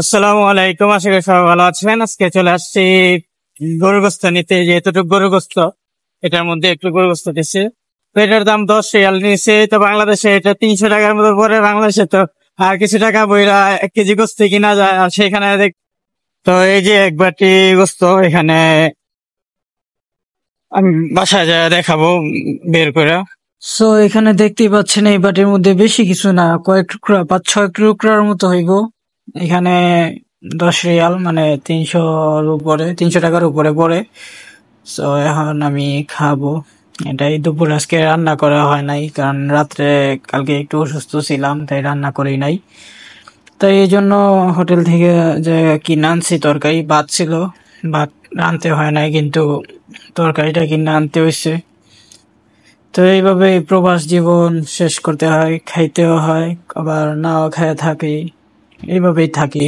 আসসালামু আলাইকুম, আশা করি সবাই ভালো আছেন। আজকে চলে আসছি গরুর গোস্ত নিতে। যেহেতু গরুর গোস্ত, এটার মধ্যে একটু গরুর গোস্ত দিচ্ছে। তো এটার দাম 10 রিয়াল নিয়েছে। তো বাংলাদেশে এটা 300 টাকার মতো পড়ে। বাংলাদেশে তো আর কিছু টাকা বইরা 1 কেজি গোস্ত কিনা যায়। আর সেখানে তো এই যে এক বাটি গোস্ত এখানে আমি বাসায় যায় দেখাবো বের করে। সো এখানে দেখতেই পাচ্ছেন এই বাটির মধ্যে বেশি কিছু না, কয়েক টুকরা, 5-6 টুকরার মতো হইব। এখানে 10 রিয়াল মানে 300 টাকার উপরে পড়ে। সো এখন আমি খাবো। এটাই দুপুর, আজকে রান্না করা হয় নাই, কারণ রাত্রে কালকে একটু অসুস্থ ছিলাম, তাই রান্না করি নাই। তাই এই জন্য হোটেল থেকে যে কিনে আনছি তরকারি, ভাত ছিল, ভাত রানতে হয় নাই, কিন্তু তরকারিটা কিনে আনতে হয়েছে। তো এইভাবে প্রবাস জীবন শেষ করতে হয়, খাইতেও হয়, আবার নাও খায় থাকি, এইভাবেই থাকি।